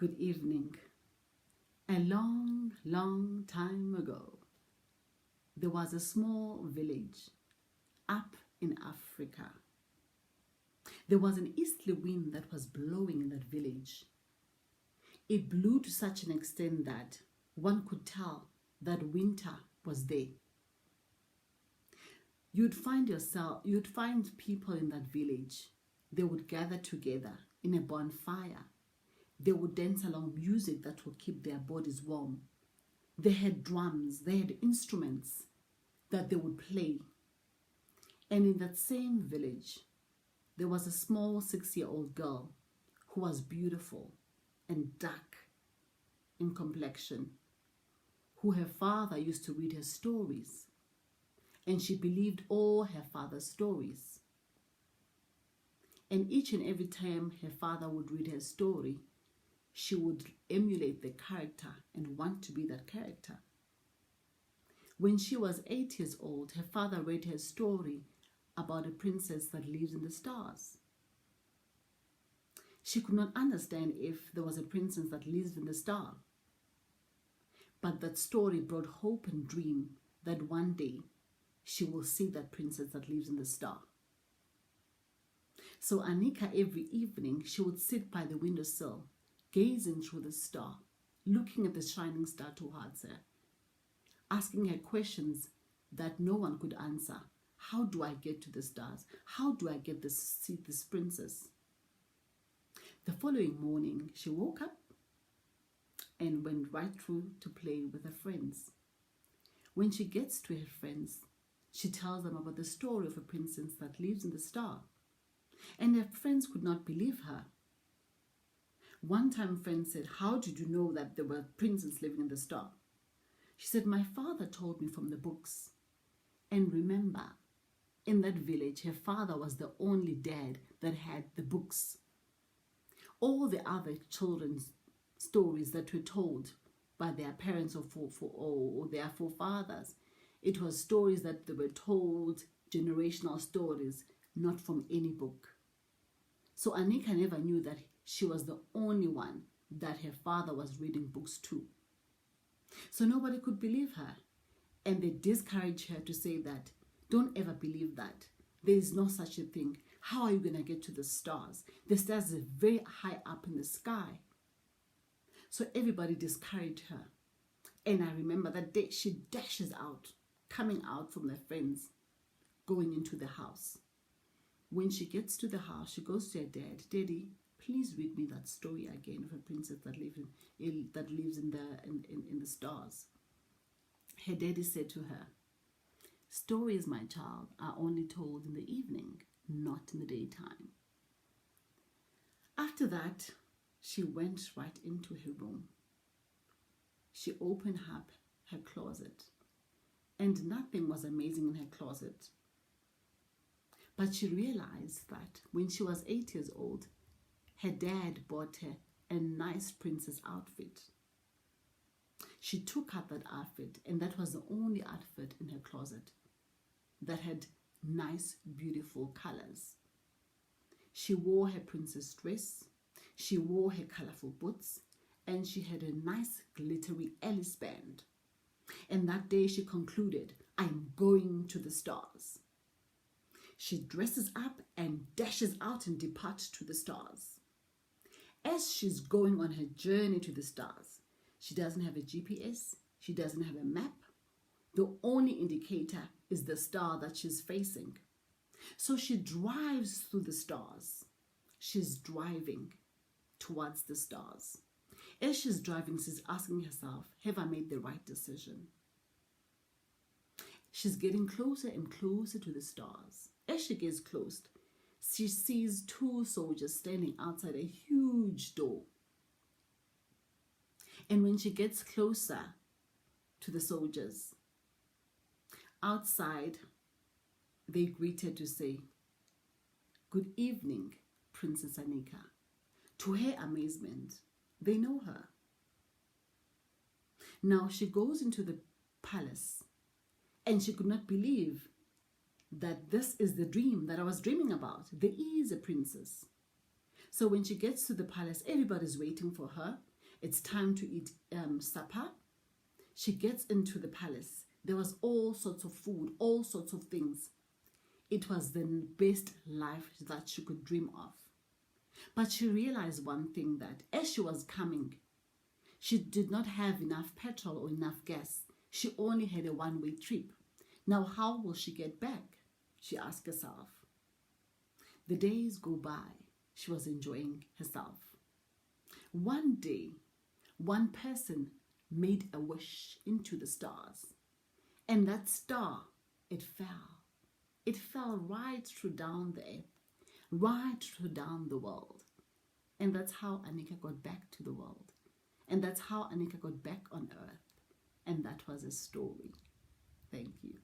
Good evening. A long, long time ago, there was a small village up in Africa. There was an easterly wind that was blowing in that village. It blew to such an extent that one could tell that winter was there. You'd find people in that village. They would gather together in a bonfire. They would dance along music that would keep their bodies warm. They had drums, they had instruments that they would play. And in that same village, there was a small 6-year-old girl who was beautiful and dark in complexion, who her father used to read her stories. And she believed all her father's stories. And each and every time her father would read her story, she would emulate the character and want to be that character. When she was 8 years old, her father read her a story about a princess that lives in the stars. She could not understand if there was a princess that lives in the star. But that story brought hope and dream that one day she will see that princess that lives in the star. So Anika, every evening, she would sit by the windowsill, gazing through the star, looking at the shining star towards her, asking her questions that no one could answer. How do I get to the stars? How do I get to see this princess? The following morning, she woke up and went right through to play with her friends. When she gets to her friends, she tells them about the story of a princess that lives in the star. And her friends could not believe her. One time, a friend said, "How did you know that there were princes living in the star?" She said, "My father told me from the books." And remember, in that village, her father was the only dad that had the books. All the other children's stories that were told by their parents or their forefathers, it was stories that they were told, generational stories, not from any book. So Anika never knew that she was the only one that her father was reading books to. So nobody could believe her. And they discouraged her to say that, "Don't ever believe that. There is no such a thing. How are you going to get to the stars? The stars are very high up in the sky." So everybody discouraged her. And I remember that day she dashes out, coming out from her friends, going into the house. When she gets to the house, she goes to her dad. "Daddy, please read me that story again of a princess that lives in the stars." Her daddy said to her, "Stories, my child, are only told in the evening, not in the daytime." After that, she went right into her room. She opened up her closet, and nothing was amazing in her closet. But she realized that when she was 8 years old, her dad bought her a nice princess outfit. She took up that outfit, and that was the only outfit in her closet that had nice, beautiful colors. She wore her princess dress, she wore her colorful boots, and she had a nice glittery Alice band. And that day she concluded, "I'm going to the stars." She dresses up and dashes out and departs to the stars. As she's going on her journey to the stars, she doesn't have a GPS, she doesn't have a map. The only indicator is the star that she's facing. So she drives through the stars. She's driving towards the stars. As she's driving, she's asking herself, "Have I made the right decision?" She's getting closer and closer to the stars. As she gets close, she sees 2 soldiers standing outside a huge door. And when she gets closer to the soldiers, outside, they greet her to say, "Good evening, Princess Anika." To her amazement, they know her. Now she goes into the palace, and she could not believe that this is the dream that I was dreaming about. There is a princess. So when she gets to the palace, everybody's waiting for her. It's time to eat supper. She gets into the palace. There was all sorts of food, all sorts of things. It was the best life that she could dream of. But she realized one thing, that as she was coming, she did not have enough petrol or enough gas. She only had a one-way trip. Now, how will she get back? She asked herself. The days go by. She was enjoying herself. One day, one person made a wish into the stars. And that star, it fell. It fell right through down the earth, right through down the world. And that's how Anika got back to the world. And that's how Anika got back on earth. And that was a story. Thank you.